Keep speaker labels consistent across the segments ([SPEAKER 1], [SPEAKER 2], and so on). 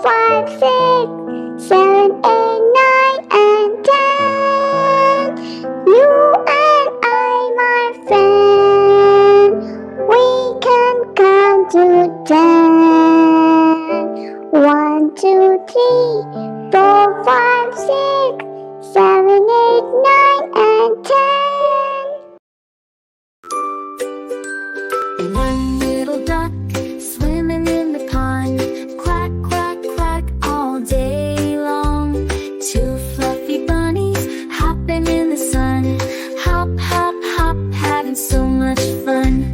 [SPEAKER 1] 5, 6, 7, 8, 9, and 10. You and I, my friend, we can count to 10. 1, 2, 3, 4, 5, 6, 7, 8, 9, and 10.
[SPEAKER 2] One little duck swimming in the pond, quack, quack, quack all day long. Two fluffy bunnies hopping in the sun, hop, hop, hop, having so much fun.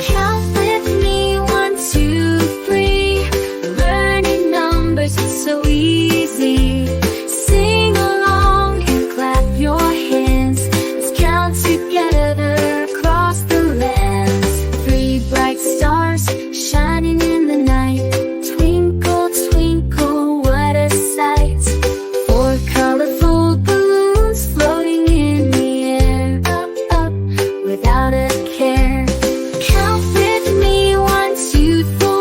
[SPEAKER 2] Count with me, 1, 2, 3. Learning numbers is so easy. Sing along and clap your hands. Let's count together across the lands. 3 bright stars shining in the night. Twinkle, twinkle, what a sight. 4 colorful balloons floating in the air, up, up, without a care. Count with me, 1, 2, 4.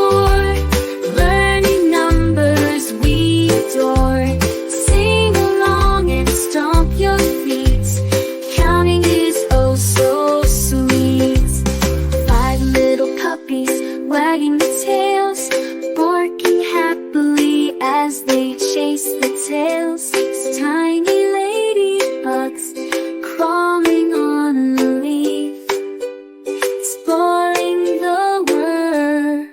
[SPEAKER 2] Learning numbers we adore. Sing along and stomp your feet. Counting is oh so sweet. 5 little puppies wagging their tails, barking happily as they chase the tails. 6 tiny ladybugs crawling on a leaf, exploring the world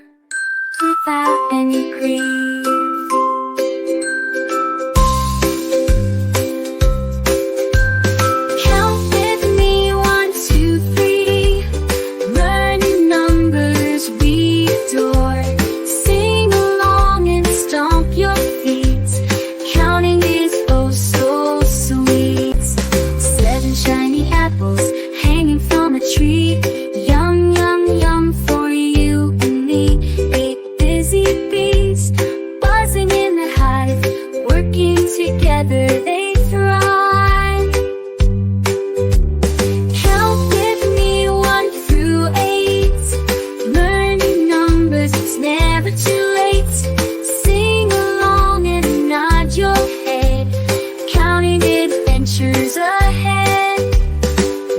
[SPEAKER 2] without any grief. Count with me, 1, 2, 3. Learning numbers we adore. Sing along and stomp your feet. Counting is oh so sweet. 7 shiny apples hanging from a tree. Yum, yum, yum for you and me. 8 busy bees buzzing in the hive. Working together they thrive. Count with me, 1 through 8. Learning numbers, it's never too late. Sing along and nod your head. Counting adventures ahead.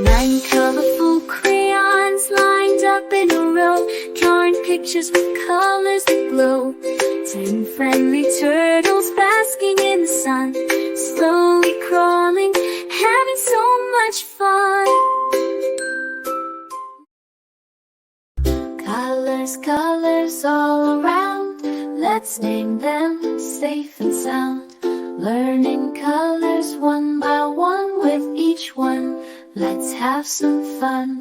[SPEAKER 2] 9 colorful crayons lined up in a row, drawing pictures with colors that glow. 10 friendly turtles basking in the sun, slowly crawling, having so much fun. Colors, colors all around. Let's name them safe and sound. Learning colors one by one with each one. Let's have some fun.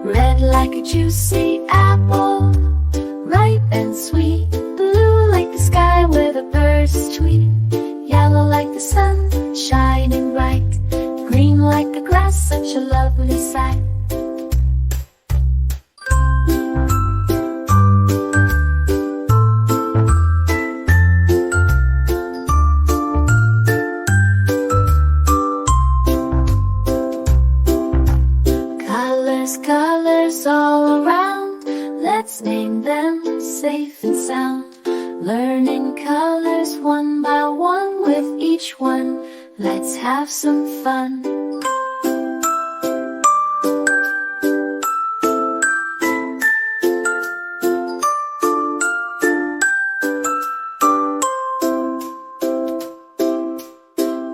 [SPEAKER 2] Red like a juicy apple, ripe and sweet. Blue like the sky where the birds tweet. Yellow like the sun, shining bright. Green like the grass, such a lovely sight. Colors, colors all around. Let's name them safe and sound. Learning colors one by one with each one. Let's have some fun.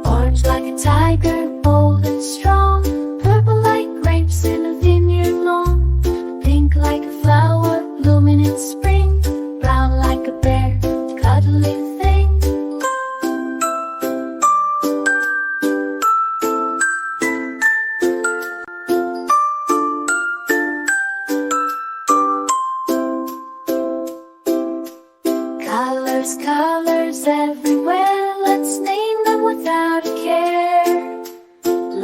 [SPEAKER 2] Orange like a tiger, bold and strong. Purple like grapes in a vineyard long. Pink like a flower blooming in spring. Brown like a bear, cuddly thing. Colors, colors everywhere. Let's name them without a care.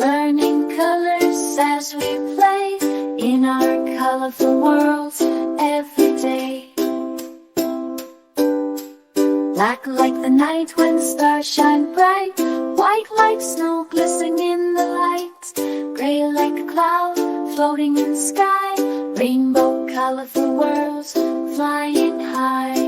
[SPEAKER 2] Learning colors as we play in our colorful worlds every day. Black like the night when stars shine bright, white like snow glistening in the light, gray like a cloud floating in the sky, rainbow colorful worlds flying high.